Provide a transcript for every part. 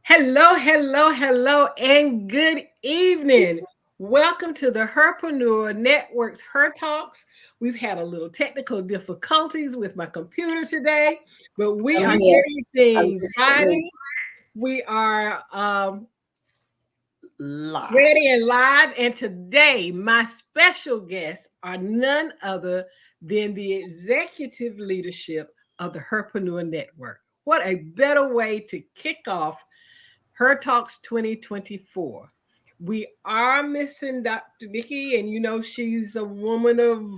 Hello, hello, hello, and good evening. Welcome to the Herpreneur Network's Her Talks. We've had a little technical difficulties with my computer today, but we I'm are here. getting I'm things just sitting right. here We are live. ready and live. And today, my special guests are none other than the executive leadership of the Herpreneur Network. What a better way to kick off Her Talks 2024. We are missing Dr. Nikki, and she's a woman of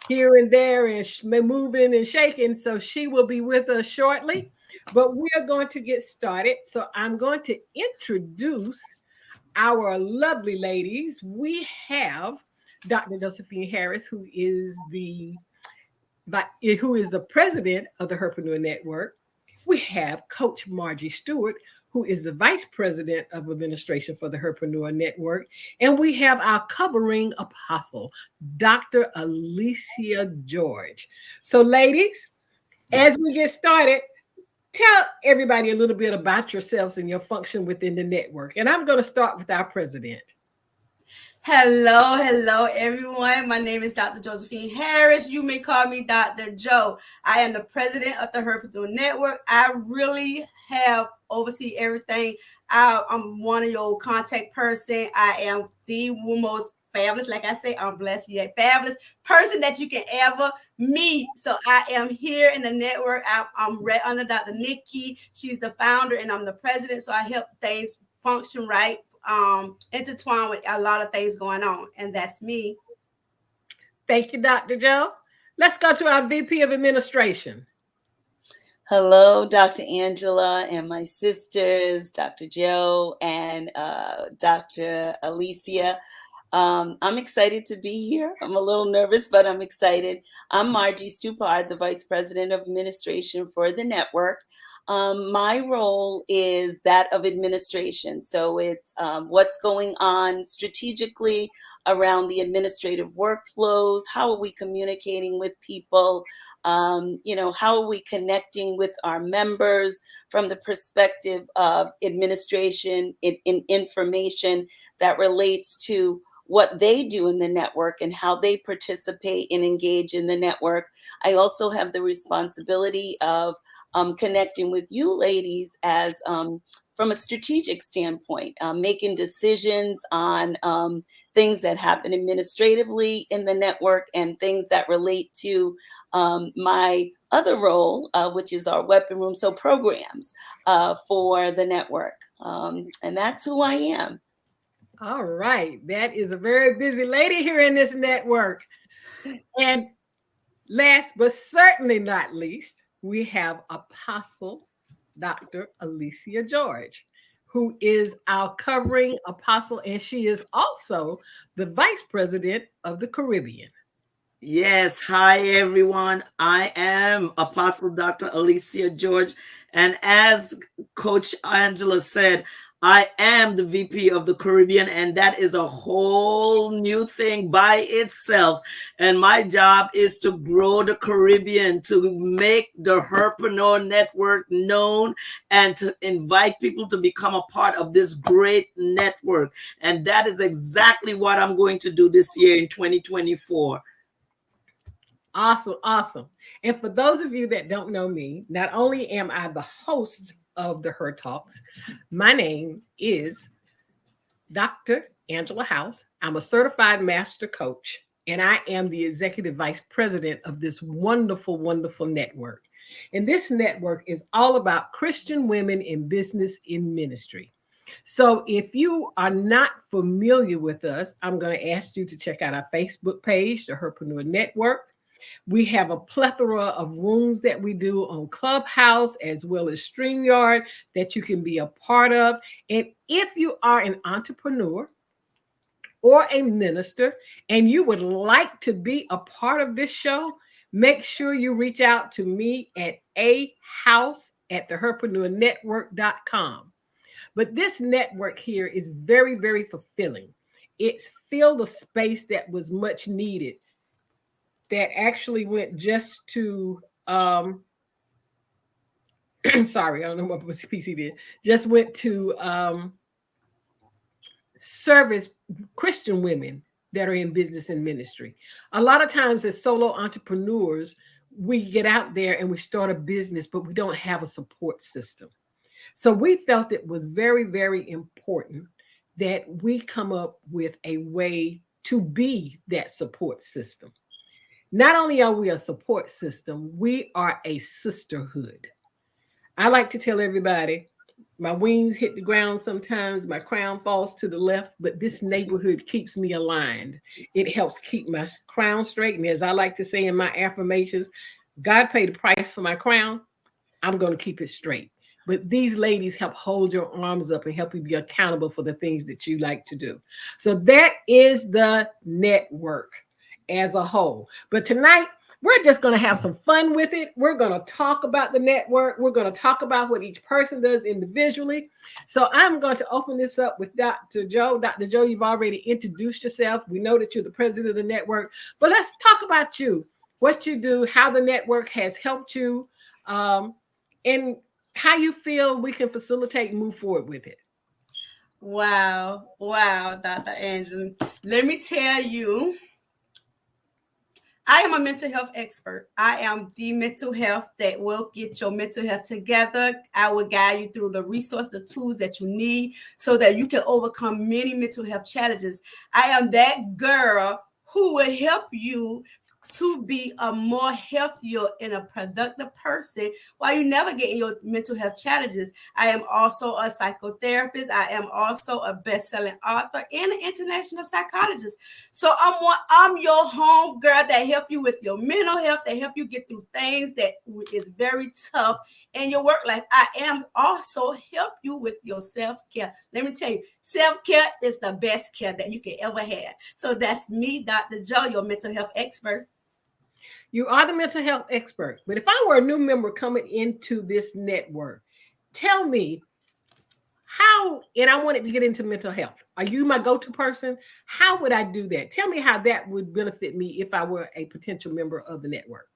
here and there and moving and shaking, so she will be with us shortly. But we are going to get started. So I'm going to introduce our lovely ladies. We have Dr. Josephine Harris, who is the president of the Herpreneur Network. We have Coach Margie Stewart, who is the vice president of administration for the Herpreneur Network. And we have our covering apostle, Dr. Alicia George. So, ladies, as we get started, tell everybody a little bit about yourselves and your function within the network. And I'm going to start with our president. Hello, everyone. My name is Dr. Josephine Harris. You may call me Dr. Joe. I am the president of the Herpreneur Network. I really have oversee everything. I'm one of your contact person. I am the most fabulous, like I say, I'm blessed yet fabulous person that you can ever meet. So I am here in the network. I'm right under Dr. Nikki. She's the founder and I'm the president. So I help things function right, intertwined with a lot of things going on, and that's me. Thank you, Dr. Joe. Let's go to our VP of administration. Hello, Dr. Angela and my sisters, Dr. Joe and Dr. Alicia. I'm excited to be here. I'm a little nervous, but I'm excited. I'm Margie Stupard, the Vice President of Administration for the network. My role is that of administration. So it's what's going on strategically around the administrative workflows. How are we communicating with people? How are we connecting with our members from the perspective of administration in information that relates to what they do in the network and how they participate and engage in the network. I also have the responsibility of connecting with you ladies as from a strategic standpoint, making decisions on things that happen administratively in the network and things that relate to my other role, which is our weapon room, so programs for the network. And that's who I am. All right. That is a very busy lady here in this network. And last but certainly not least, we have Apostle Dr. Alicia George, who is our covering apostle, and she is also the vice president of the Caribbean. Yes, hi everyone. I am Apostle Dr. Alicia George. And as Coach Angela said, I am the VP of the Caribbean, and that is a whole new thing by itself. And my job is to grow the Caribbean, to make the Herpreneur Network known, and to invite people to become a part of this great network. And that is exactly what I'm going to do this year in 2024. Awesome, awesome. And for those of you that don't know me, not only am I the host of the Her Talks, my name is Dr. Angela House. I'm a certified master coach, and I am the executive vice president of this wonderful, wonderful network. And this network is all about Christian women in business in ministry. So if you are not familiar with us, I'm going to ask you to check out our Facebook page, the Herpreneur Network. We have a plethora of rooms that we do on Clubhouse as well as StreamYard that you can be a part of. And if you are an entrepreneur or a minister and you would like to be a part of this show, make sure you reach out to me at ahouse@theherpreneurnetwork.com. But this network here is very, very fulfilling. It's filled a space that was much needed, that actually went just to sorry, I don't know what PC did. Just went to service Christian women that are in business and ministry. A lot of times, as solo entrepreneurs, we get out there and we start a business, but we don't have a support system. So we felt it was very, very important that we come up with a way to be that support system. Not only are we a support system, we are a sisterhood. I like to tell everybody my wings hit the ground sometimes, my crown falls to the left, but this neighborhood keeps me aligned. It helps keep my crown straight. And as I like to say in my affirmations, God paid the price for my crown. I'm going to keep it straight. But these ladies help hold your arms up and help you be accountable for the things that you like to do. So that is the network as a whole. But tonight, we're just going to have some fun with it. We're going to talk about the network. We're going to talk about what each person does individually. So I'm going to open this up with Dr. Joe. Dr. Joe, you've already introduced yourself. We know that you're the president of the network, but let's talk about you, what you do, how the network has helped you, and how you feel we can facilitate and move forward with it. Wow. Wow, Dr. Angela. Let me tell you, I am a mental health expert. I am the mental health that will get your mental health together. I will guide you through the resource, the tools that you need so that you can overcome many mental health challenges. I am that girl who will help you to be a more healthier and a productive person while you navigating your mental health challenges. I am also a psychotherapist. I am also a best-selling author and an international psychologist. So I'm your home girl that help you with your mental health, that help you get through things that is very tough in your work life. I am also help you with your self-care. Let me tell you, self-care is the best care that you can ever have. So that's me, Dr. Joe, your mental health expert. You are the mental health expert. But if I were a new member coming into this network, tell me how, and I wanted to get into mental health. Are you my go to person? How would I do that? Tell me how that would benefit me if I were a potential member of the network.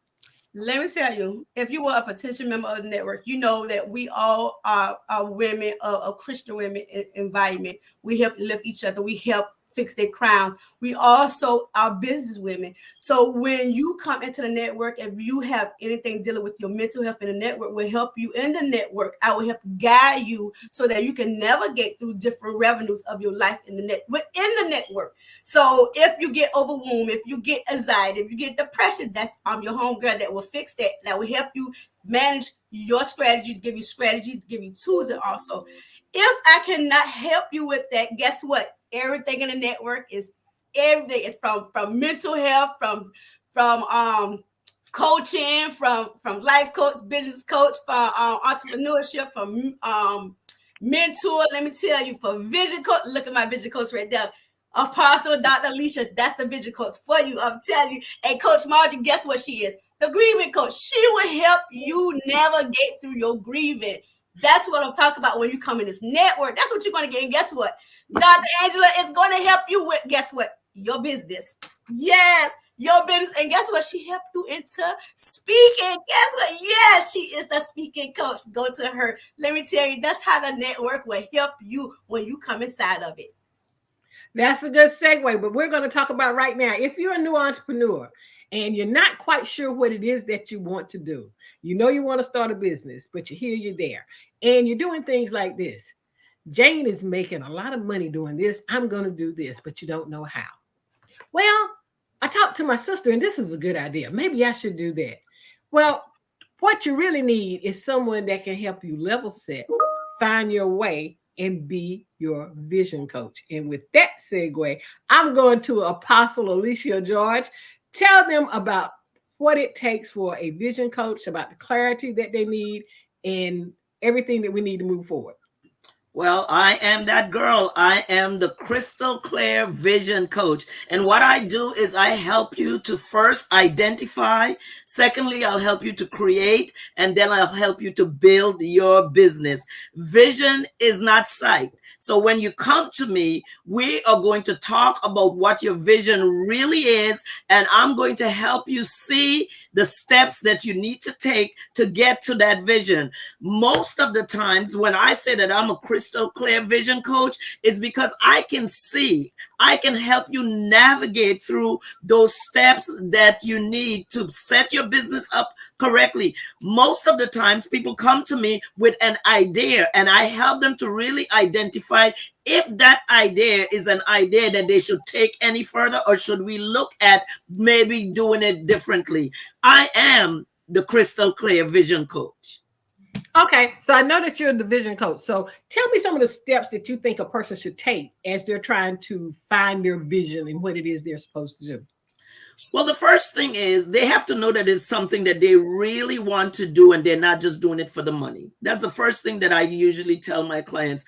Let me tell you, if you were a potential member of the network, you know that we all are women of Christian women environment. We help lift each other. We help fix their crown. We also are business women. So when you come into the network, if you have anything dealing with your mental health in the network, will help you in the network. I will help guide you so that you can navigate through different revenues of your life in the within the network. So if you get overwhelmed, if you get anxiety, if you get depression, that's I'm your home girl that will fix that. That will help you manage your strategy, to give you strategy, to give you tools, and also if I cannot help you with that, guess what? Everything in the network is everything. It's from mental health, from coaching, from life coach, business coach, from entrepreneurship, from mentor. Let me tell you, for vision coach. Look at my vision coach right there. Apostle Dr. Alicia, that's the vision coach for you. I'm telling you. And Coach Margie, guess what she is? The grieving coach. She will help you navigate through your grieving. That's what I'm talking about when you come in this network. That's what you're going to get. And guess what? Dr. Angela is going to help you with, guess what? Your business. Yes, your business. And guess what? She helped you into speaking. Guess what? Yes, she is the speaking coach. Go to her. Let me tell you, that's how the network will help you when you come inside of it. That's a good segue, but we're going to talk about right now. If you're a new entrepreneur and you're not quite sure what it is that you want to do, you know you want to start a business, but you're there, and you're doing things like this. Jane is making a lot of money doing this. I'm going to do this, but you don't know how. Well, I talked to my sister, and this is a good idea. Maybe I should do that. Well, what you really need is someone that can help you level set, find your way, and be your vision coach. And with that segue, I'm going to Apostle Alicia George. Tell them about what it takes for a vision coach, about the clarity that they need, and everything that we need to move forward. Well, I am that girl. I am the crystal clear vision coach. And what I do is I help you to first identify. Secondly, I'll help you to create. And then I'll help you to build your business. Vision is not sight. So when you come to me, we are going to talk about what your vision really is. And I'm going to help you see the steps that you need to take to get to that vision. Most of the times when I say that I'm a crystal clear vision coach, it's because I can see, I can help you navigate through those steps that you need to set your business up correctly. Most of the times people come to me with an idea and I help them to really identify if that idea is an idea that they should take any further, or should we look at maybe doing it differently. I am the crystal clear vision coach. Okay, so I know that you're a division coach. So tell me some of the steps that you think a person should take as they're trying to find their vision and what it is they're supposed to do. Well, the first thing is they have to know that it's something that they really want to do and they're not just doing it for the money. That's the first thing that I usually tell my clients.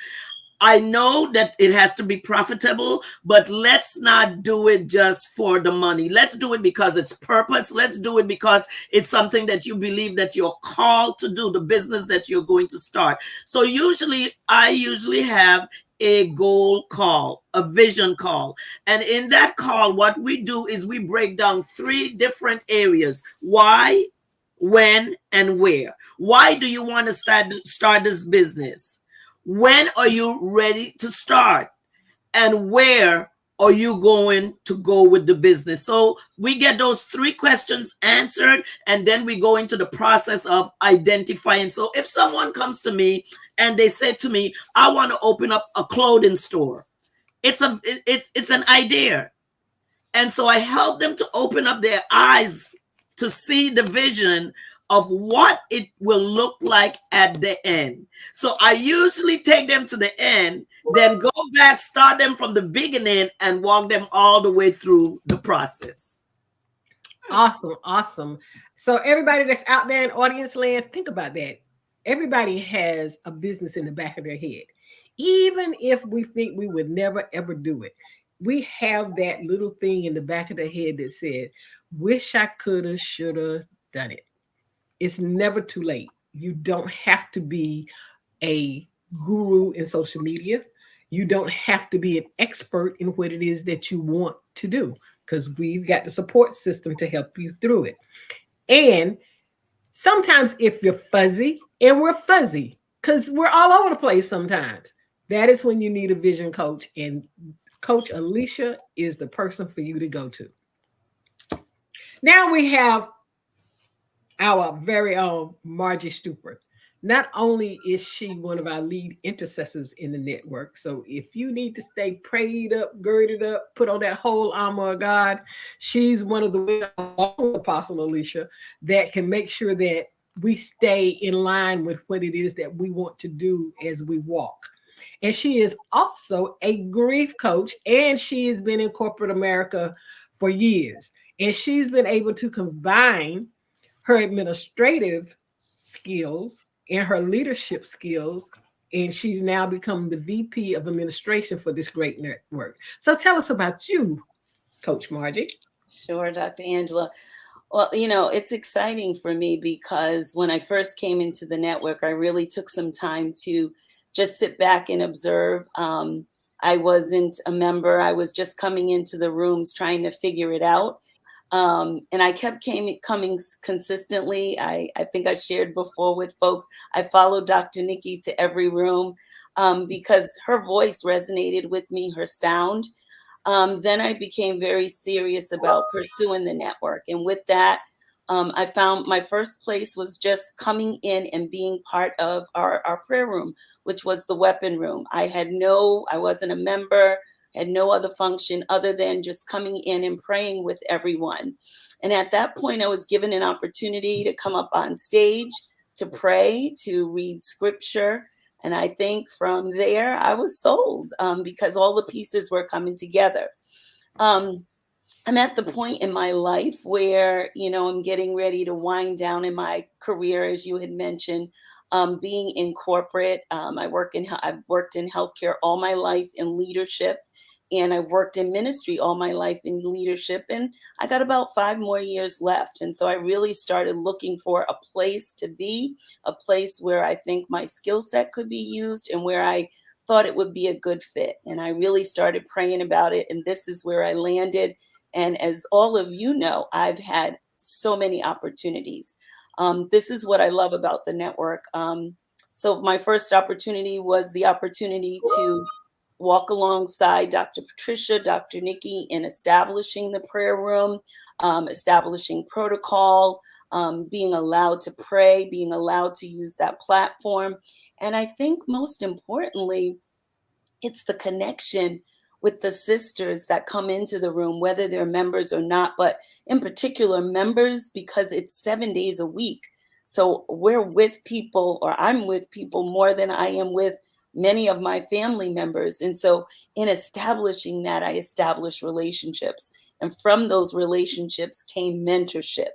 I know that it has to be profitable, but let's not do it just for the money. Let's do it because it's purpose. Let's do it because it's something that you believe that you're called to do, the business that you're going to start. So I usually have a goal call, a vision call. And in that call, what we do is we break down 3 different areas: why, when, and where. Why do you want to start this business? When are you ready to start? And where are you going to go with the business? So we get those 3 questions answered, and then we go into the process of identifying. So if someone comes to me and they say to me, I want to open up a clothing store, it's an idea. And so I help them to open up their eyes to see the vision of what it will look like at the end. So I usually take them to the end, then go back, start them from the beginning, and walk them all the way through the process. Awesome, awesome. So everybody that's out there in audience land, think about that. Everybody has a business in the back of their head. Even if we think we would never ever do it, we have that little thing in the back of the head that said, wish I coulda, shoulda done it. It's never too late. You don't have to be a guru in social media. You don't have to be an expert in what it is that you want to do, because we've got the support system to help you through it. And sometimes if you're fuzzy, and we're fuzzy because we're all over the place sometimes, that is when you need a vision coach. And Coach Alicia is the person for you to go to. Now we have our very own Margie Stupert. Not only is she one of our lead intercessors in the network, so if you need to stay prayed up, girded up, put on that whole armor of God, she's one of the Apostle Alicia that can make sure that we stay in line with what it is that we want to do as we walk. And she is also a grief coach, and she has been in corporate America for years. And she's been able to combine her administrative skills and her leadership skills, and she's now become the VP of administration for this great network. So tell us about you, Coach Margie. Sure, Dr. Angela. Well, it's exciting for me because when I first came into the network, I really took some time to just sit back and observe. I wasn't a member. I was just coming into the rooms trying to figure it out. And I kept coming consistently. I think I shared before with folks, I followed Dr. Nikki to every room because her voice resonated with me, her sound. Then I became very serious about pursuing the network. And with that, I found my first place was just coming in and being part of our prayer room, which was the weapon room. I wasn't a member, had no other function other than just coming in and praying with everyone. And at that point, I was given an opportunity to come up on stage, to pray, to read scripture. And I think from there, I was sold because all the pieces were coming together. I'm at the point in my life where, I'm getting ready to wind down in my career, as you had mentioned. being in corporate. I've worked in healthcare all my life in leadership, and I've worked in ministry all my life in leadership. And I got about 5 more years left. And so I really started looking for a place to be, a place where I think my skill set could be used and where I thought it would be a good fit. And I really started praying about it. And this is where I landed. And as all of you know, I've had so many opportunities. This is what I love about the network. So my first opportunity was the opportunity to walk alongside Dr. Patricia, Dr. Nikki in establishing the prayer room, establishing protocol, being allowed to pray, being allowed to use that platform. And I think most importantly, it's the connection with the sisters that come into the room, whether they're members or not, but in particular, members, because it's 7 days a week. So we're with people, or I'm with people more than I am with many of my family members. And so in establishing that, I established relationships. And from those relationships came mentorship.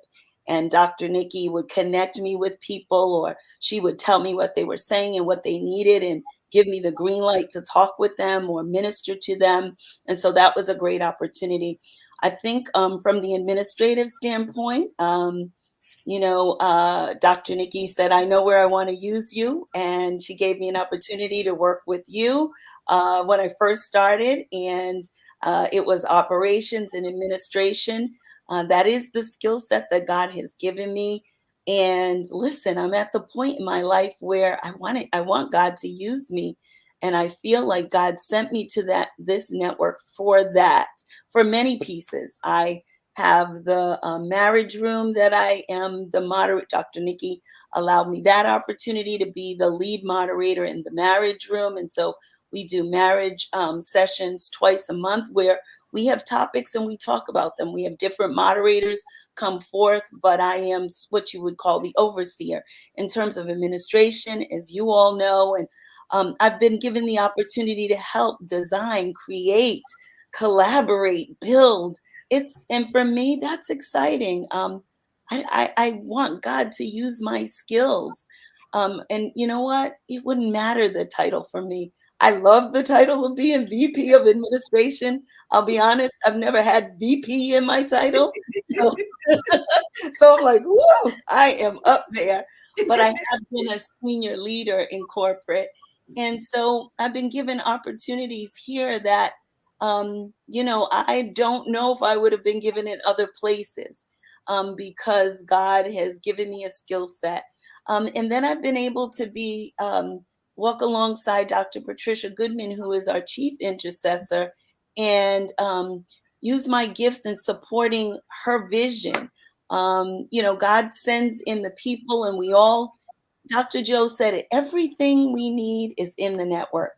And Dr. Nikki would connect me with people, or she would tell me what they were saying and what they needed, and give me the green light to talk with them or minister to them. And so that was a great opportunity. I think from the administrative standpoint, Dr. Nikki said, I know where I want to use you. And she gave me an opportunity to work with you when I first started. And it was operations and administration. That is the skill set that God has given me. And listen, I'm at the point in my life where I want God to use me. And I feel like God sent me to this network for that, for many pieces. I have the marriage room that I am the moderator. Dr. Nikki allowed me that opportunity to be the lead moderator in the marriage room. And so we do marriage sessions twice a month where we have topics and we talk about them. We have different moderators come forth, but I am what you would call the overseer in terms of administration, as you all know. And I've been given the opportunity to help design, create, collaborate, build. And for me, that's exciting. I want God to use my skills. And you know what? It wouldn't matter the title for me. I love the title of being VP of administration. I'll be honest, I've never had VP in my title. So, so I'm like, whoa, I am up there. But I have been a senior leader in corporate. And so I've been given opportunities here that, I don't know if I would have been given in other places because God has given me a skill set. And then I've been able to walk alongside Dr. Patricia Goodman, who is our chief intercessor, and use my gifts in supporting her vision. God sends in the people, and Dr. Joe said it, everything we need is in the network.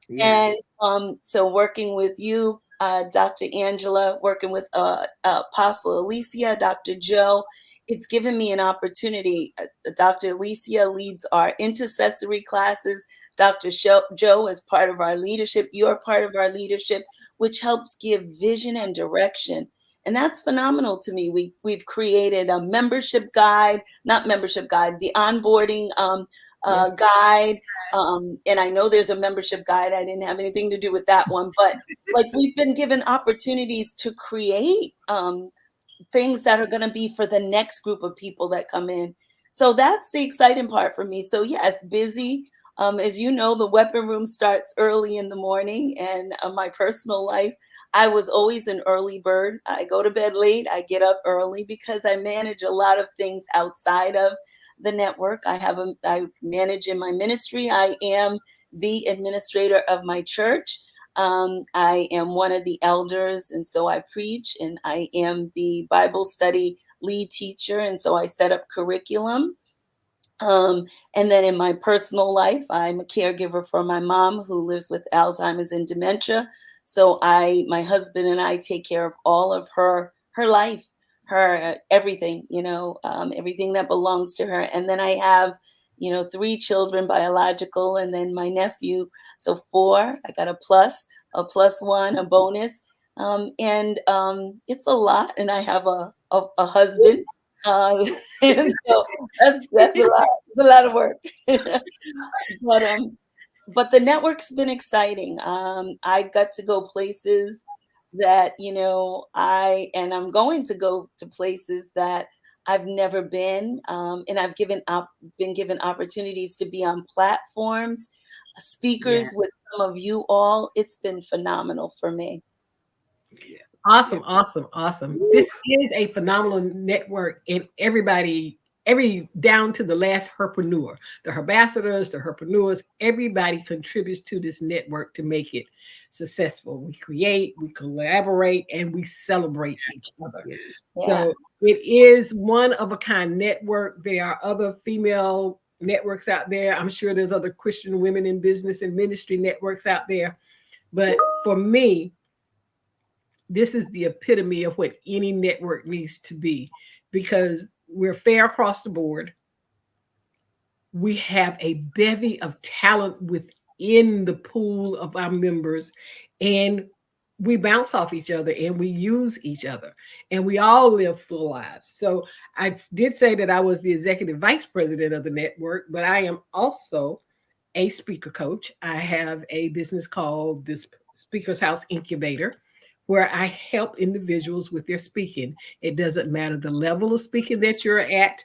Yes. And so working with you, Dr. Angela, working with Apostle Alicia, Dr. Joe, it's given me an opportunity. Dr. Alicia leads our intercessory classes. Dr. Joe is part of our leadership. You're part of our leadership, which helps give vision and direction. And that's phenomenal to me. We've created a membership guide, not membership guide, the onboarding guide. And I know there's a membership guide. I didn't have anything to do with that one, but like we've been given opportunities to create things that are going to be for the next group of people that come in. So that's the exciting part for me. So yes, busy. As you know, the weapon room starts early in the morning, and my personal life, I was always an early bird. I go to bed late. I get up early because I manage a lot of things outside of the network. I manage in my ministry. I am the administrator of my church. I am one of the elders, and so I preach, and I am the Bible study lead teacher, and so I set up curriculum. And then in my personal life, I'm a caregiver for my mom who lives with Alzheimer's and dementia. So my husband and I take care of all of her life, her everything, everything that belongs to her. And then I have, 3 children biological, and then my nephew. So 4. I got a plus one, a bonus. And it's a lot. And I have a husband And so that's a lot of work. But but the network's been exciting. I got to go places that, I'm going to go to places that I've never been. And I've been given opportunities to be on platforms, speakers Yeah. with some of you all. It's been phenomenal for me. Awesome, awesome, awesome. This is a phenomenal network, and every down to the last herpreneur, the herbassadors, the herpreneurs, everybody contributes to this network to make it successful. We create, we collaborate, and we celebrate each other. Yeah. So it is one of a kind network. There are other female networks out there. I'm sure there's other Christian women in business and ministry networks out there. But for me, this is the epitome of what any network needs to be, because we're fair across the board. We have a bevy of talent within the pool of our members, and we bounce off each other and we use each other, and we all live full lives. So I did say that I was the executive vice president of the network, but I am also a speaker coach. I have a business called this Speakers House Incubator, where I help individuals with their speaking. It doesn't matter the level of speaking that you're at,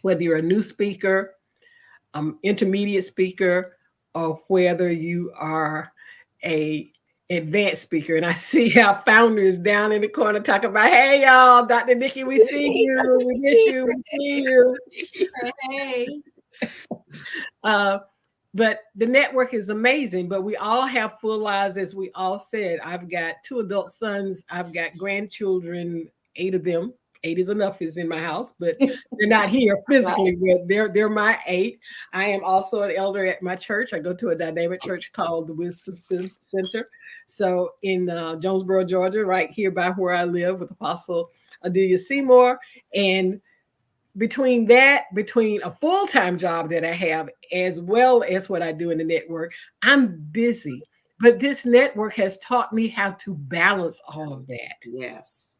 whether you're a new speaker, intermediate speaker, or whether you are a advanced speaker. And I see our founder is down in the corner talking about, hey y'all, Dr. Nikki, we see you, we miss you, we see you. Hey. But the network is amazing, but we all have full lives, as we all said. I've got 2 adult sons. I've got grandchildren, 8 of them. 8 is enough is in my house, but they're not here physically. They're my 8. I am also an elder at my church. I go to a dynamic church called the Wisdom Center. So in Jonesboro, Georgia, right here by where I live with Apostle Adelia Seymour. And between a full-time job that I have, as well as what I do in the network, I'm busy. But this network has taught me how to balance all of that. Yes.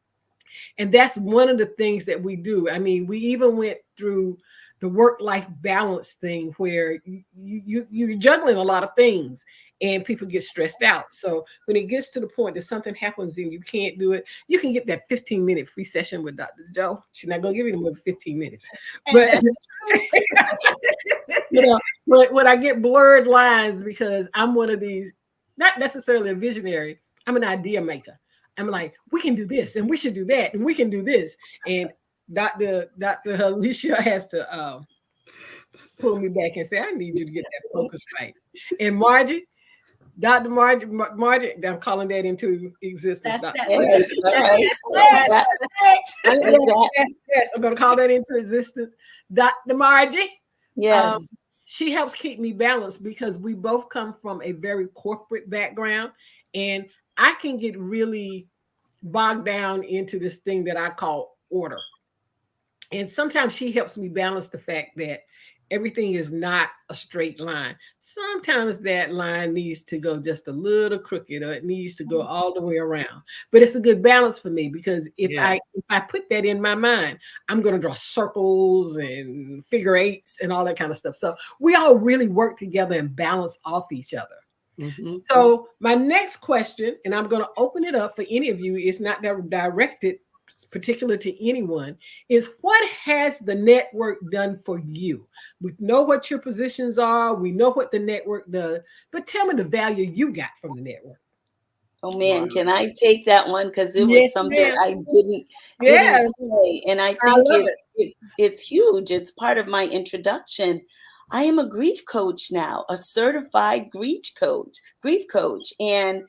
And that's one of the things that we do. I mean, we even went through the work-life balance thing where you're juggling a lot of things and people get stressed out. So when it gets to the point that something happens and you can't do it, you can get that 15-minute free session with Dr. Joe. She's not going to give you more than 15 minutes. But, when I get blurred lines, because I'm one of these, not necessarily a visionary, I'm an idea maker. I'm like, we can do this and we should do that and we can do this. And Dr. Alicia has to pull me back and say, I need you to get that focus right. And Margie, Dr. Margie, I'm calling that into existence. That's Yes, I'm going to call that into existence. Dr. Margie, Yes. she helps keep me balanced because we both come from a very corporate background, and I can get really bogged down into this thing that I call order. And sometimes she helps me balance the fact that everything is not a straight line. Sometimes that line needs to go just a little crooked, or it needs to go all the way around. But it's a good balance for me, because if I put that in my mind, I'm going to draw circles and figure eights and all that kind of stuff. So we all really work together and balance off each other. Mm-hmm. So my next question, and I'm going to open it up for any of you, it's not directed particular to anyone, is what has the network done for you? We know what your positions are. We know what the network does, but tell me the value you got from the network. Oh man, can I take that one? Because it was something I didn't say. And I think it's huge. It's part of my introduction. I am a grief coach now, a certified grief coach. And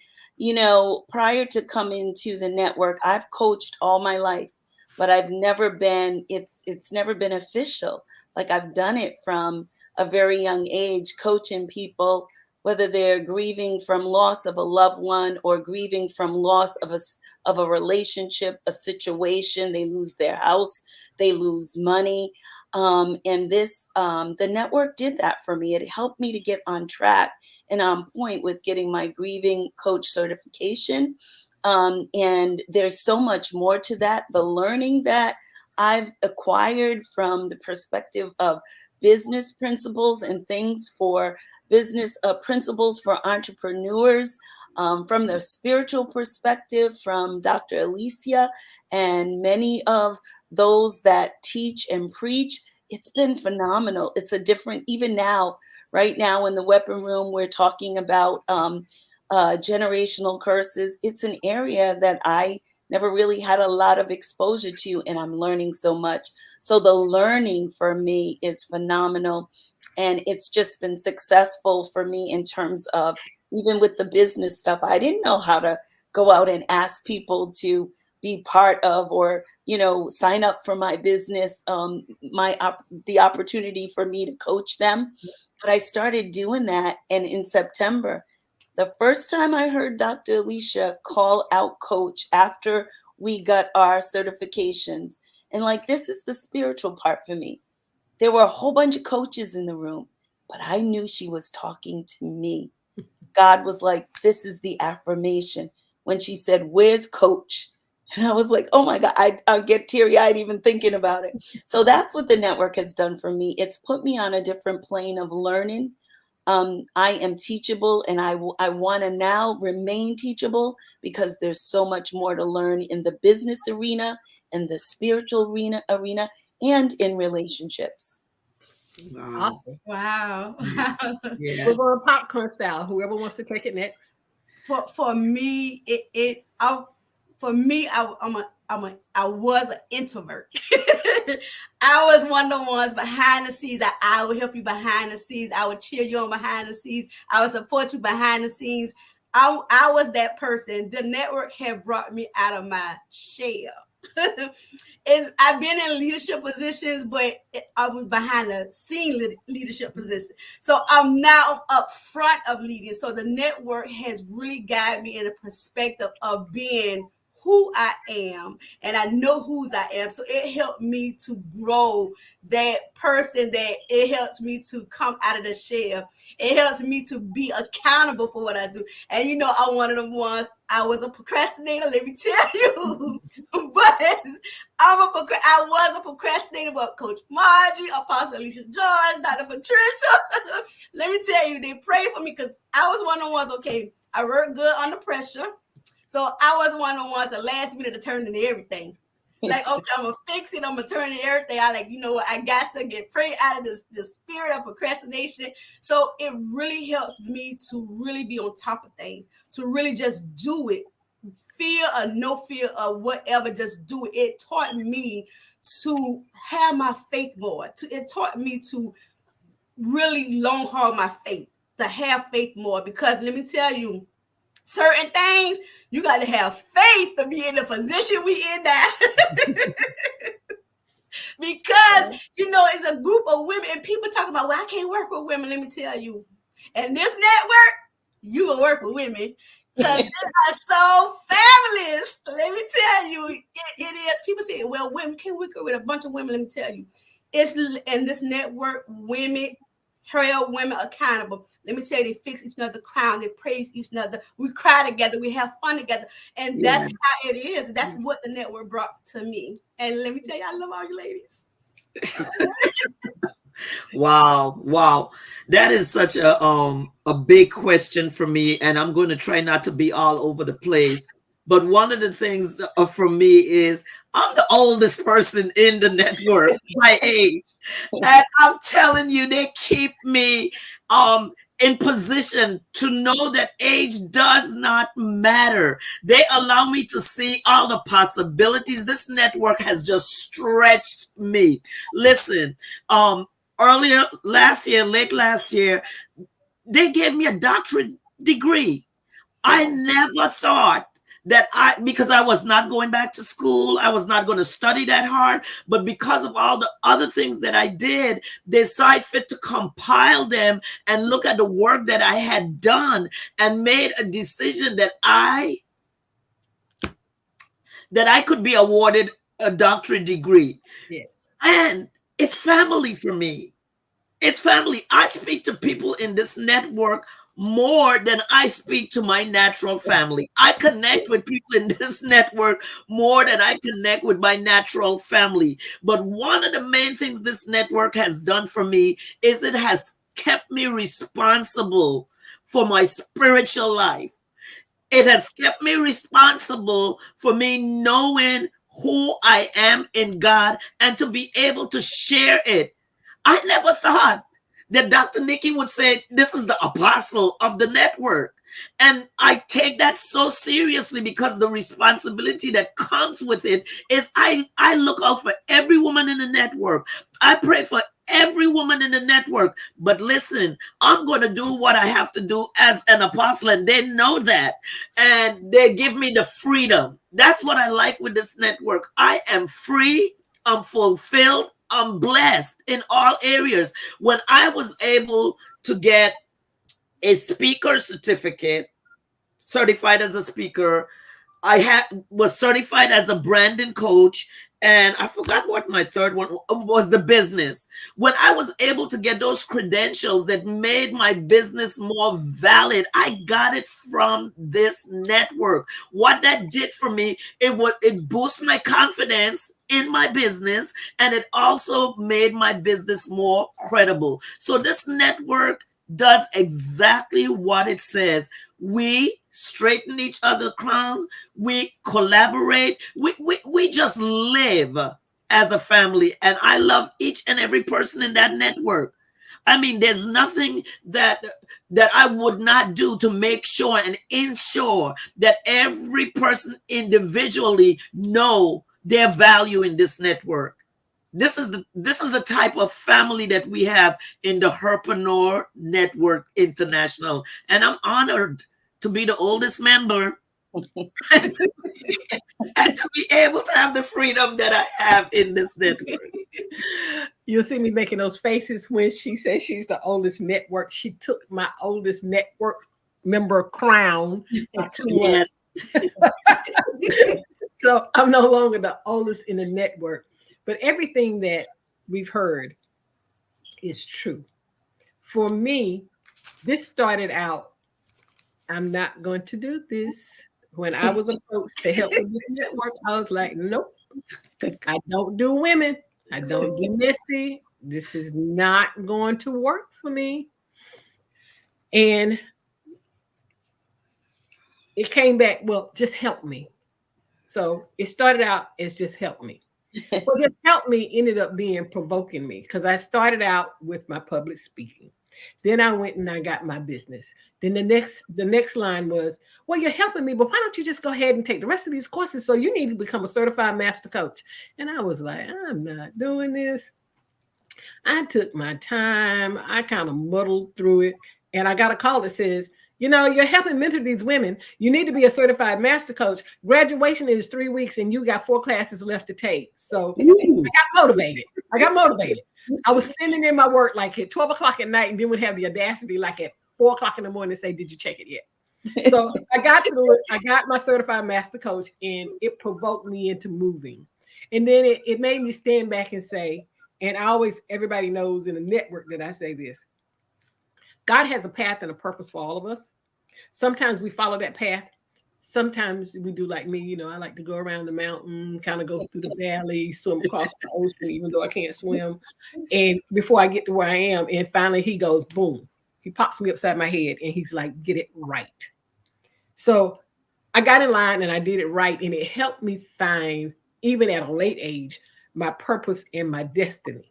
prior to coming to the network, I've coached all my life, but I've never been, it's never been official. Like, I've done it from a very young age, coaching people, whether they're grieving from loss of a loved one or grieving from loss of a relationship, a situation. They lose their house, they lose money. And the network did that for me. It helped me to get on track and on point with getting my grieving coach certification. And there's so much more to that. The learning that I've acquired from the perspective of business principles and things for business principles for entrepreneurs, from the spiritual perspective from Dr. Alicia and many of those that teach and preach. It's been phenomenal. It's a different, even now, right now in the weapon room, we're talking about generational curses. It's an area that I never really had a lot of exposure to, and I'm learning so much. So the learning for me is phenomenal, and it's just been successful for me in terms of even with the business stuff. I didn't know how to go out and ask people to be part of, or sign up for my business, the opportunity for me to coach them. But I started doing that, and in September, the first time I heard Dr. Alicia call out coach after we got our certifications, and like, this is the spiritual part for me. There were a whole bunch of coaches in the room, but I knew she was talking to me. God was like, this is the affirmation. When she said, "Where's coach?" And I was like, oh my God, I'll get teary-eyed even thinking about it. So that's what the network has done for me. It's put me on a different plane of learning. I am teachable, and I want to now remain teachable, because there's so much more to learn in the business arena, in the spiritual arena, and in relationships. Wow. Awesome. Wow. We're Yes. going popcorn style. Whoever wants to take it next. For me, I was an introvert. I was one of the ones behind the scenes. I would help you behind the scenes. I would cheer you on behind the scenes. I would support you behind the scenes. I was that person. The network had brought me out of my shell. I've been in leadership positions, but I was behind the scene leadership position. So I'm now up front of leading. So the network has really guided me in a perspective of being who I am, and I know whose I am. So it helped me to grow that person, that it helps me to come out of the shell. It helps me to be accountable for what I do. And I'm one of the ones, I was a procrastinator, let me tell you. But I was a procrastinator, but Coach Margie, Apostle Alicia George, Dr. Patricia, let me tell you, they prayed for me, because I was one of the ones, okay, I work good under pressure. So I was one of the ones the last minute to turn into everything. Like, okay, I'm going to fix it. I'm going to turn into everything. I what? I got to get prayed out of this spirit of procrastination. So it really helps me to really be on top of things, to really just do it. Fear or no fear or whatever, just do it. It taught me to have my faith more. It taught me to really long haul my faith, to have faith more. Because let me tell you, certain things, you got to have faith to be in the position we in now. Because, it's a group of women, and people talk about, well, I can't work with women. Let me tell you, and this network, you will work with women, because they are so fabulous. Let me tell you, it is. People say, well, women can work with a bunch of women. Let me tell you, it's in this network, women held women accountable. Let me tell you, they fix each other's crown, they praise each other, we cry together, we have fun together. And that's how it is. That's what the network brought to me. And let me tell you, I love all you ladies. Wow. That is such a big question for me, and I'm going to try not to be all over the place. But one of the things for me is I'm the oldest person in the network by age. And I'm telling you, they keep me in position to know that age does not matter. They allow me to see all the possibilities. This network has just stretched me. Listen, late last year, they gave me a doctorate degree. I never thought that because I was not going back to school, I was not going to study that hard, but because of all the other things that I did, they saw it fit to compile them and look at the work that I had done and made a decision that I could be awarded a doctorate degree. Yes. And it's family for me. It's family. I speak to people in this network more than I speak to my natural family. I connect with people in this network more than I connect with my natural family. But one of the main things this network has done for me is it has kept me responsible for my spiritual life. It has kept me responsible for me knowing who I am in God and to be able to share it. I never thought that Dr. Nikki would say, this is the apostle of the network. And I take that so seriously because the responsibility that comes with it is I look out for every woman in the network. I pray for every woman in the network. But listen, I'm going to do what I have to do as an apostle, and they know that. And they give me the freedom. That's what I like with this network. I am free, I'm fulfilled, I'm blessed in all areas. When I was able to get a speaker certificate, certified as a speaker, was certified as a branding coach, and I forgot what my third one was, the business. When I was able to get those credentials that made my business more valid, I got it from this network. What that did for me, it boosted my confidence in my business, and it also made my business more credible. So this network does exactly what it says. We straighten each other crowns, we collaborate, we just live as a family. And I love each and every person in that network. I mean, there's nothing that I would not do to make sure and ensure that every person individually know their value in this network. This is the type of family that we have in the Herpreneur Network International, and I'm honored to be the oldest member and to be able to have the freedom that I have in this network. You'll see me making those faces when she says she's the oldest network. She took my oldest network member crown for 2 months. So I'm no longer the oldest in the network. But everything that we've heard is true. For me, this started out, I'm not going to do this. When I was approached to help with this network, I was like, nope, I don't do women. I don't do Missy. This is not going to work for me. And it came back, well, just help me. So it started out as just help me. Well, just help me ended up being provoking me because I started out with my public speaking. Then I went and I got my business. Then the next line was, well, you're helping me, but why don't you just go ahead and take the rest of these courses? So you need to become a certified master coach. And I was like, I'm not doing this. I took my time. I kind of muddled through it. And I got a call that says, you're helping mentor these women. You need to be a certified master coach. Graduation is 3 weeks and you got 4 classes left to take. So Ooh. I got motivated. I was sending in my work like at 12 o'clock at night and then would have the audacity like at 4 o'clock in the morning to say, did you check it yet? So I got my certified master coach and it provoked me into moving. And then it made me stand back and say, and everybody knows in the network that I say this, God has a path and a purpose for all of us. Sometimes we follow that path. Sometimes we do like me, I like to go around the mountain, kind of go through the valley, swim across the ocean, even though I can't swim. And before I get to where I am, and finally he goes, boom, he pops me upside my head and he's like, get it right. So I got in line and I did it right. And it helped me find, even at a late age, my purpose and my destiny.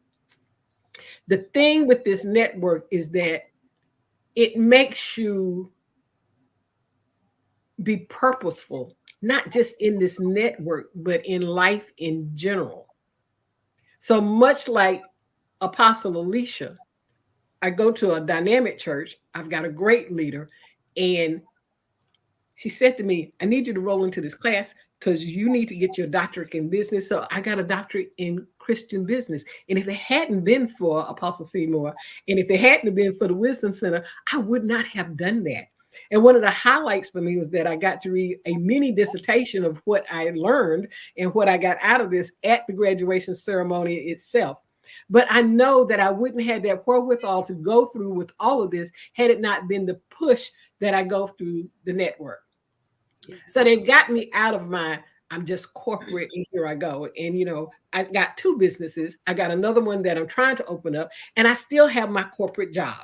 The thing with this network is that it makes you be purposeful, not just in this network, but in life in general. So much like Apostle Alicia, I go to a dynamic church. I've got a great leader. And she said to me, I need you to roll into this class because you need to get your doctorate in business. So I got a doctorate in Christian business. And if it hadn't been for Apostle Seymour, and if it hadn't been for the Wisdom Center, I would not have done that. And one of the highlights for me was that I got to read a mini dissertation of what I learned and what I got out of this at the graduation ceremony itself. But I know that I wouldn't have that wherewithal to go through with all of this had it not been the push that I go through the network. So they got me out of my, I'm just corporate and here I go. And, I got two businesses. I got another one that I'm trying to open up, and I still have my corporate job.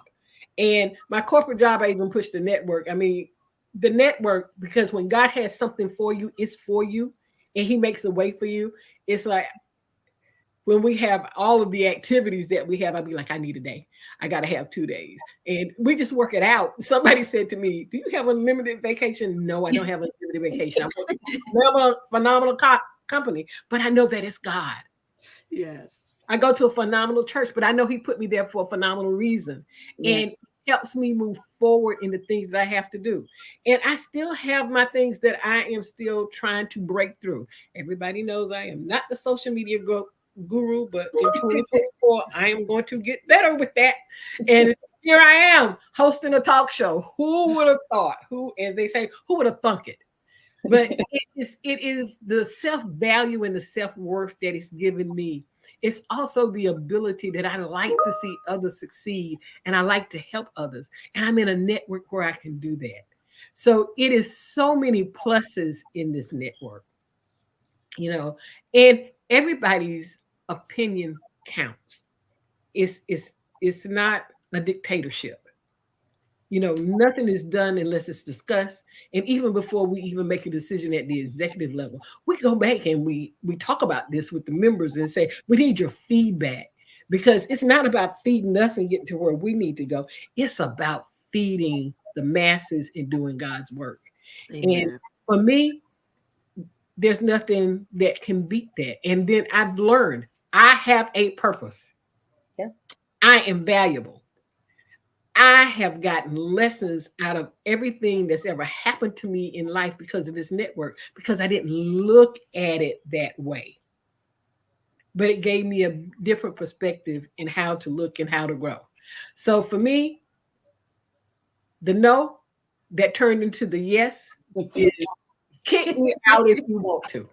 And my corporate job, I even push the network. I mean, the network, because when God has something for you, it's for you, and He makes a way for you. It's like, when we have all of the activities that we have, I'd be like, I need a day. I got to have 2 days. And we just work it out. Somebody said to me, do you have a limited vacation? No, I don't have a limited vacation. I work for a phenomenal company, but I know that it's God. Yes. I go to a phenomenal church, but I know He put me there for a phenomenal reason. Yeah. And helps me move forward in the things that I have to do. And I still have my things that I am still trying to break through. Everybody knows I am not the social media guru, but in 2024, I am going to get better with that. And here I am hosting a talk show. Who would have thought? Who, as they say, who would have thunk it? But it is the self-value and the self-worth that it's given me. It's also the ability that I like to see others succeed, and I like to help others. And I'm in a network where I can do that. So it is so many pluses in this network, and everybody's opinion counts. It's not a dictatorship. Nothing is done unless it's discussed. And even before we even make a decision at the executive level, we go back and we talk about this with the members and say, we need your feedback, because it's not about feeding us and getting to where we need to go. It's about feeding the masses and doing God's work. Amen. And for me, there's nothing that can beat that. And then I've learned I have a purpose. Yeah. I am valuable. I have gotten lessons out of everything that's ever happened to me in life because of this network, because I didn't look at it that way. But it gave me a different perspective in how to look and how to grow. So for me, the no that turned into the yes is kick me out if you want to.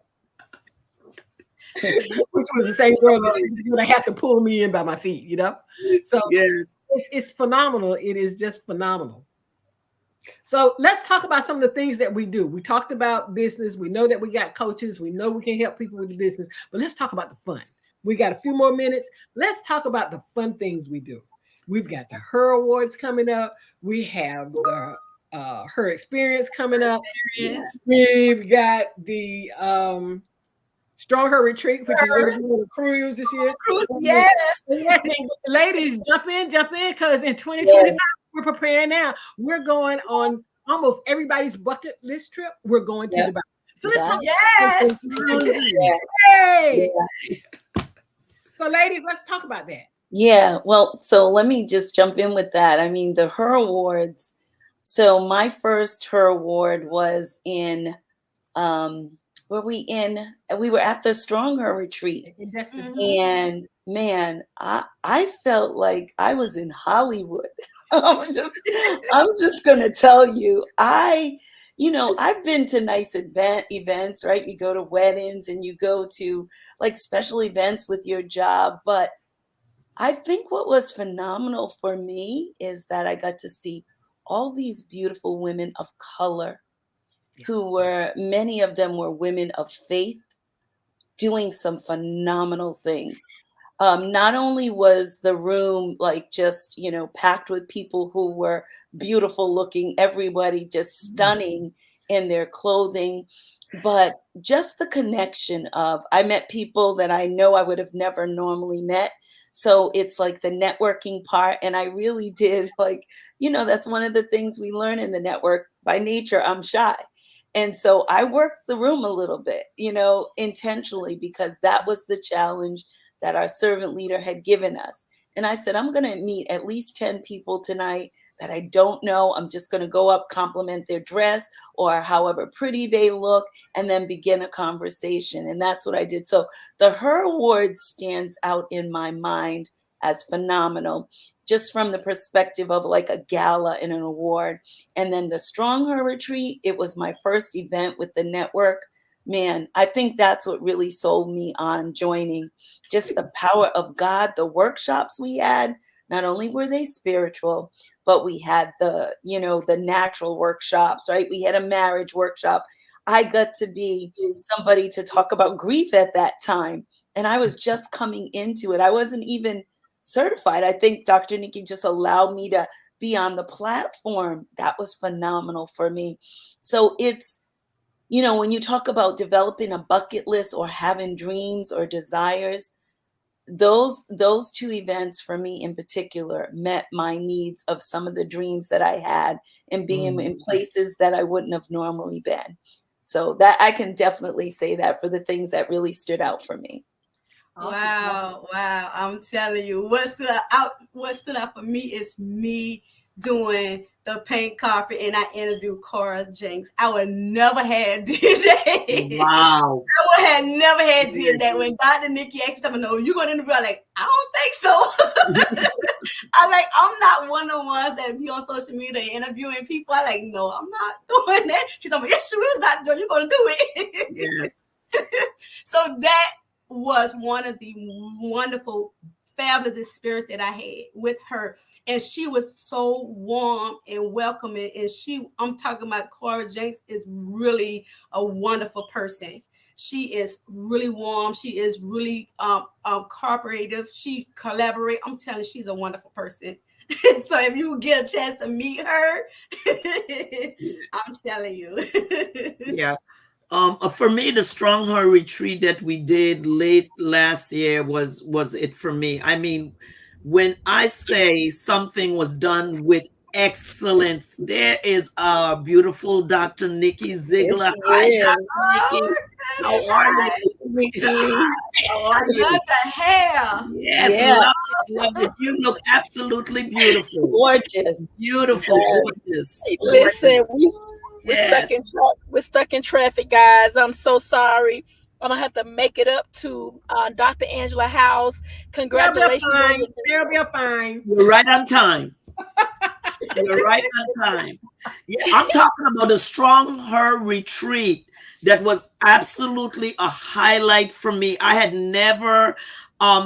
Which was the same girl that had to pull me in by my feet, So Yes. it's phenomenal. It is just phenomenal. So let's talk about some of the things that we do. We talked about business. We know that we got coaches. We know we can help people with the business, but let's talk about the fun. We got a few more minutes. Let's talk about the fun things we do. We've got the Her Awards coming up. We have the Her Experience coming up. Yes. We've got the Strong Her Retreat, which is going to be a cruise this year. Yes. Yes, ladies, jump in, because in 2025, we're preparing now. We're going on almost everybody's bucket list trip. We're going to Dubai. So let's talk. Yes. Hey. So, ladies, let's talk about that. Yeah, well, so let me just jump in with that. I mean, the Her Awards. So my first Her Award was in, we were at the Strong Her retreat. And man, I felt like I was in Hollywood. I'm just gonna tell you, I've been to nice events, right? You go to weddings and you go to like special events with your job, but I think what was phenomenal for me is that I got to see all these beautiful women of color many of them were women of faith, doing some phenomenal things. Not only was the room like just, packed with people who were beautiful looking, everybody just stunning in their clothing, but just the connection of, I met people that I know I would have never normally met. So it's like the networking part. And I really did that's one of the things we learn in the network. By nature, I'm shy. And so I worked the room a little bit, intentionally, because that was the challenge that our servant leader had given us. And I said, I'm going to meet at least 10 people tonight that I don't know. I'm just going to go up, compliment their dress or however pretty they look, and then begin a conversation. And that's what I did. So the Her Award stands out in my mind as phenomenal, just from the perspective of like a gala and an award. And then the Strong Her Retreat, it was my first event with the network. man, I think that's what really sold me on joining. Just the power of God. The workshops we had, not only were they spiritual, but we had the, the natural workshops, right? We had a marriage workshop. I got to be somebody to talk about grief at that time. And I was just coming into it. I wasn't even certified. I think Dr. Nikki just allowed me to be on the platform. That was phenomenal for me. So it's, when you talk about developing a bucket list or having dreams or desires, those two events for me in particular met my needs of some of the dreams that I had and being in places that I wouldn't have normally been. So that I can definitely say that for the things that really stood out for me. Awesome. Wow, wow. I'm telling you, what stood out for me is me doing the pink carpet and I interviewed Cora Jenks. I would never have did that. Wow. I would have never had did that. When Dr. Nikki asked me, "No, you gonna interview?" I'm like, I don't think so. I'm not one of the ones that be on social media interviewing people. I like, no, I'm not doing that. She's like, yes, you is, Dr. Joe, you're gonna do it. Yeah. So that was one of the wonderful, fabulous experience that I had with her. And she was so warm and welcoming. And I'm talking about Cora Jenks is really a wonderful person. She is really warm. She is really cooperative. She collaborate. I'm telling you, she's a wonderful person. So if you get a chance to meet her, I'm telling you. Yeah. For me, the Strong Her retreat that we did late last year was it for me. I mean, when I say something was done with excellence, there is our beautiful Dr. Nikki Ziegler. Hi, Yes, Dr. Nikki. How Oh, are hi. you? Nikki. How are I you? love the hair. Yes, Yeah, love it. You look absolutely beautiful. gorgeous. Beautiful, Yes. gorgeous, Hey, gorgeous. listen, we're Yes. we're stuck in traffic, guys. I'm so sorry. I'm gonna have to make it up to Dr. Angela House. They'll be Congratulations on fine. your They'll be fine. You're right on time. You're right on time. Yeah, I'm talking about the Strong Her retreat that was absolutely a highlight for me. I had never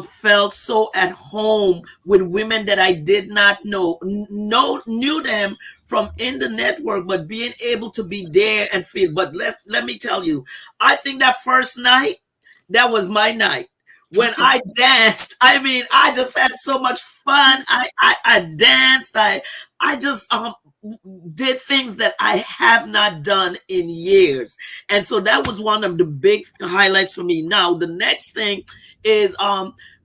felt so at home with women that I did not knew them from in the network, but being able to be there and feel. But let me tell you, I think that first night, that was my night when I danced. I mean, I just had so much fun. I danced. I just did things that I have not done in years. And so that was one of the big highlights for me. Now, the next thing is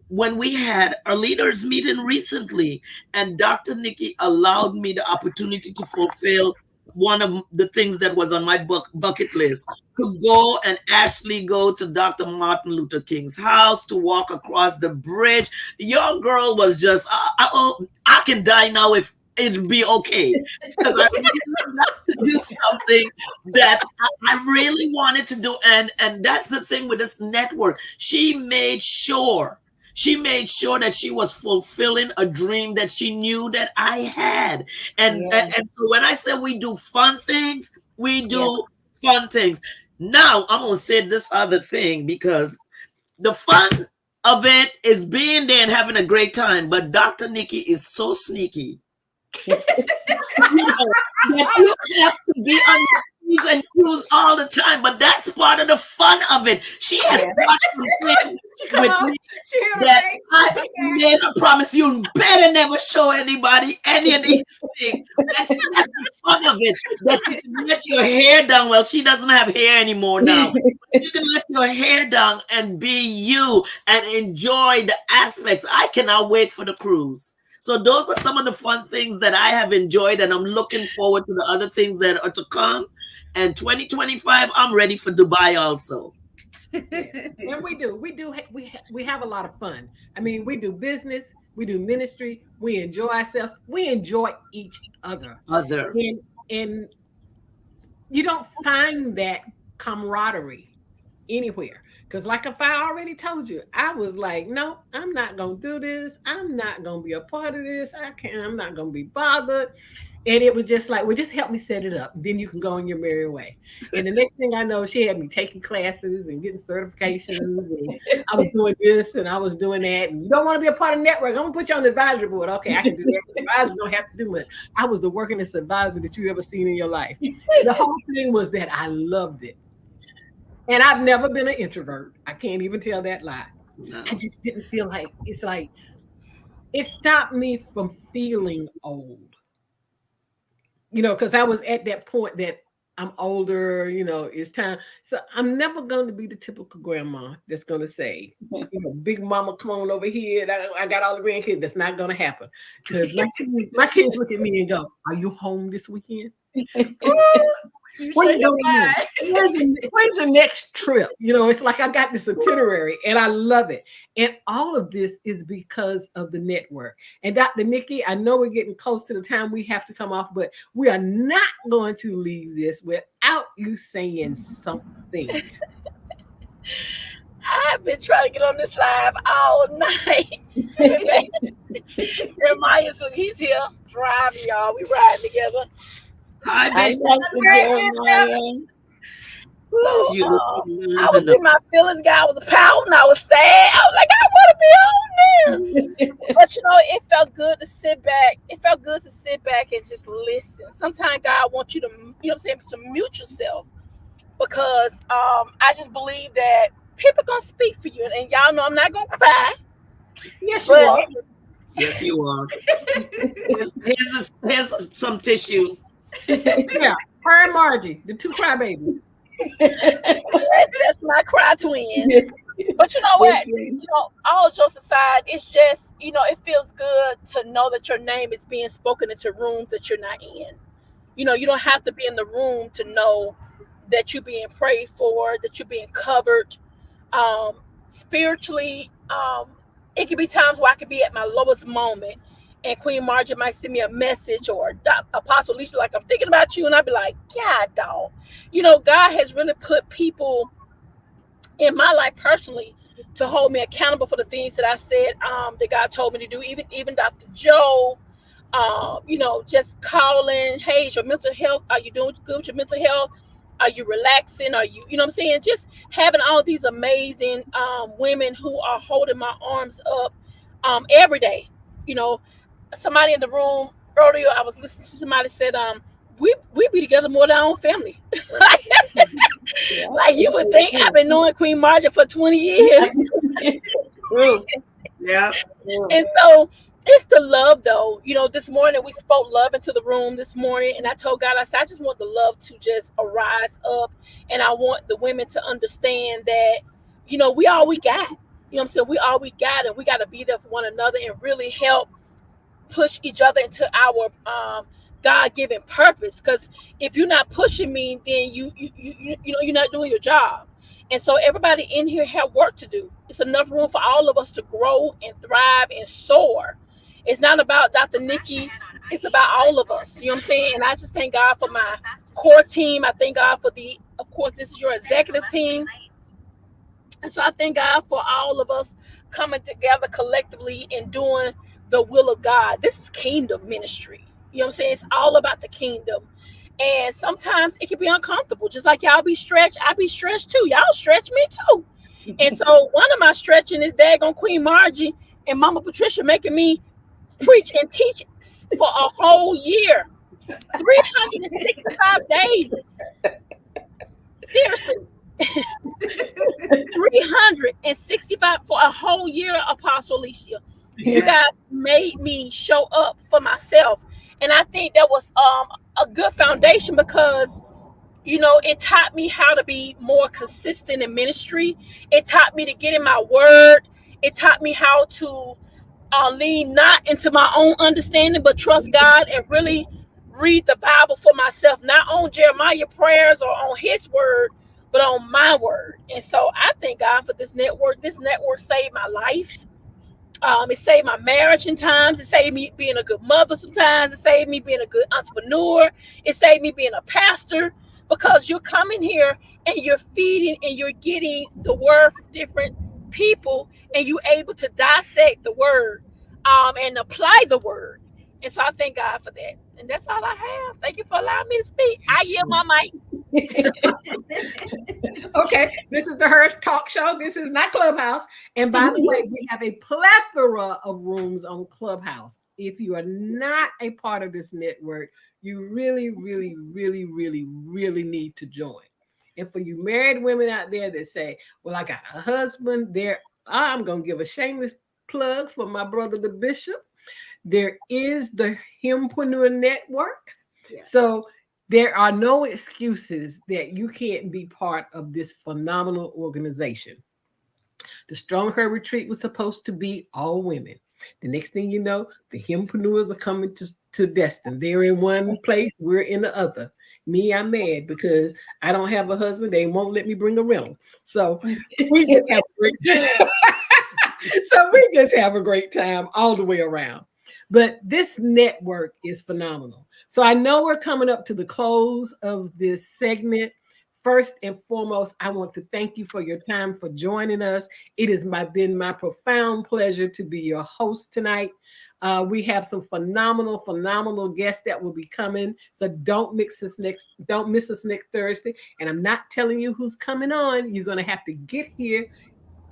when we had our leaders meeting recently, and Dr. Nikki allowed me the opportunity to fulfill one of the things that was on my bucket list, to go and actually go to Dr. Martin Luther King's house, to walk across the bridge. Your girl was just, I can die now if it'd be okay, because I really like to do something that I really wanted to do. And that's the thing with this network. She made sure that she was fulfilling a dream that she knew that I had. Yeah, And so when I say we do fun things, we yeah, do fun things. Now I'm gonna say this other thing, because the fun of it is being there and having a great time. But Dr. Nikki is so sneaky, that you have to be on your P's and Q's all the time. But that's part of the fun of it. She has yeah, done some things She come with on. me She hear the that face. I made her promise you better never show anybody any of these things. That's the fun of it. That you can let your hair down. Well, she doesn't have hair anymore now. You can let your hair down and be you and enjoy the aspects. I cannot wait for the cruise. So those are some of the fun things that I have enjoyed, and I'm looking forward to the other things that are to come. And 2025, I'm ready for Dubai also. Yes. And we have a lot of fun. I mean, we do business, we do ministry, we enjoy ourselves, we enjoy each other. Other. And you don't find that camaraderie anywhere. Because, like if I already told you, I was like, no, I'm not gonna do this. I'm not gonna be a part of this. I'm not gonna be bothered. And it was just like, well, just help me set it up. Then you can go on your merry way. And the next thing I know, she had me taking classes and getting certifications. And I was doing this and I was doing that. And you don't want to be a part of the network. I'm going to put you on the advisory board. Okay, I can do that. Advisors don't have to do much. I was the workingest advisor that you ever seen in your life. The whole thing was that I loved it. And I've never been an introvert. I can't even tell that lie. No. I just didn't feel like, it's like, it stopped me from feeling old, because I was at that point that I'm older, it's time. So I'm never going to be the typical grandma that's going to say, big mama, come on over here. I got all the grandkids. That's not going to happen. Because my kids look at me and go, are you home this weekend? Where you going? When's your next trip? It's like I got this itinerary and I love it. And all of this is because of the network. And Dr. Nikki, I know we're getting close to the time we have to come off, but we are not going to leave this without you saying something. I've been trying to get on this live all night. Jeremiah, he's here driving, y'all. We riding together. Hi, Jeremiah. So, I was in my feelings, guy. I was pouting. I was sad. I was like, I want to be on there. But it felt good to sit back. It felt good to sit back and just listen. Sometimes God wants you to, to mute yourself, because I just believe that people gonna speak for you, and y'all know I'm not gonna cry. Yes, you are. Yes, you are. Here's some tissue. Yeah, her and Margie, the two crybabies. That's my cry twins. But you know what? All jokes aside, it's just, it feels good to know that your name is being spoken into rooms that you're not in. You don't have to be in the room to know that you're being prayed for, that you're being covered. Spiritually, it can be times where I could be at my lowest moment, and Queen Margie might send me a message, or Apostle Alicia, like, I'm thinking about you, and I'd be like, God, dog. God has really put people in my life personally to hold me accountable for the things that I said that God told me to do. Even Dr. Joe, just calling, hey, is your mental health? Are you doing good with your mental health? Are you relaxing? Are you, what I'm saying? Just having all these amazing women who are holding my arms up every day. Somebody in the room earlier, I was listening to somebody said, we be together more than our own family. Like you would think. I've been knowing Queen Margie for 20 years. True. Yeah. And so it's the love, though. This morning we spoke love into the room this morning, and I told God, I said, I just want the love to just arise up, and I want the women to understand that, we all we got. I'm saying? We all we got, and we got to be there for one another and really help push each other into our God-given purpose. Because if you're not pushing me, then you're not doing your job. And so everybody in here have work to do. It's enough room for all of us to grow and thrive and soar. It's not about Dr. Nikki. It's about all of us. You know what I'm saying? And I just thank God for my core team. I thank God for of course, this is your executive team. And so I thank God for all of us coming together collectively and doing the will of God. This is kingdom ministry. You know what I'm saying? It's all about the kingdom. And sometimes it can be uncomfortable. Just like y'all be stretched, I be stretched too. Y'all stretch me too. And so one of my stretching is daggone Queen Margie and Mama Patricia making me preach and teach for a whole year. 365 days. Seriously. 365 for a whole year, Apostle Alicia. You guys made me show up for myself. And I think that was a good foundation, because it taught me how to be more consistent in ministry. It taught me to get in my word. It taught me how to lean not into my own understanding, but trust God and really read the Bible for myself, not on Jeremiah prayers or on his word, but on my word. And so I thank God for this network. This network saved my life. It saved my marriage in times. It saved me being a good mother sometimes. It saved me being a good entrepreneur. It saved me being a pastor, because you're coming here and you're feeding and you're getting the word from different people, and you're able to dissect the word and apply the word. And so I thank God for that. And that's all I have. Thank you for allowing me to speak. I yield my mic. Okay, this is the Her Talk Show. This is not Clubhouse. And by the way, we have a plethora of rooms on Clubhouse. If you are not a part of this network, you really, really, really, really, really need to join. And for you married women out there that say, well, I got a husband there, I'm going to give a shameless plug for my brother, the bishop. There is the Hempreneur Network. Yeah. So there are no excuses that you can't be part of this phenomenal organization. The Strong Her Retreat was supposed to be all women. The next thing you know, the hempreneurs are coming to Destin. They're in one place, we're in the other. Me, I'm mad because I don't have a husband. They won't let me bring a rental. So we just have a great time. So we just have a great time all the way around. But this network is phenomenal. So I know we're coming up to the close of this segment. First and foremost, I want to thank you for your time, for joining us. It has been my profound pleasure to be your host tonight. We have some phenomenal guests that will be coming. So don't miss us next Thursday. And I'm not telling you who's coming on. You're going to have to get here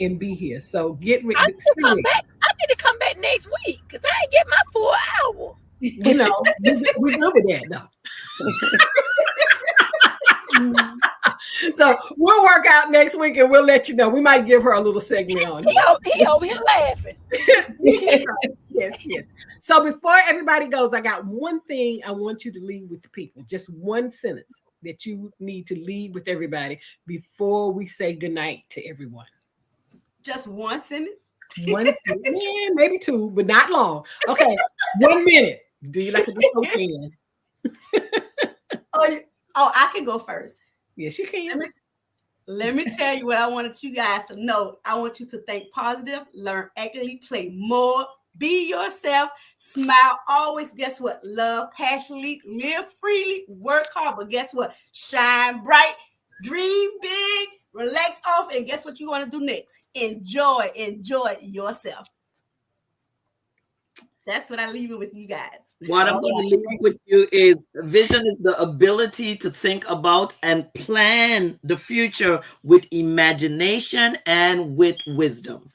and be here. So get ready. I need to come back. I need to come back next week because I ain't get my full hour. You know, we good with that though. So we'll work out next week and we'll let you know. We might give her a little segment on. He over here laughing. Yes. So before everybody goes, I got one thing I want you to leave with the people. Just one sentence that you need to leave with everybody before we say goodnight to everyone. Just one sentence? One, yeah, maybe two, but not long. Okay, 1 minute. Do you like to be so fan? Oh, I can go first. Yes, you can. Let me tell you what I wanted you guys to know. I want you to think positive, learn actively, play more, be yourself, smile always. Guess what? Love passionately, live freely, work hard. But guess what? Shine bright, dream big, relax off, and guess what you want to do next? Enjoy yourself. That's what I leave it with you guys. What I'm going to leave with you is vision is the ability to think about and plan the future with imagination and with wisdom.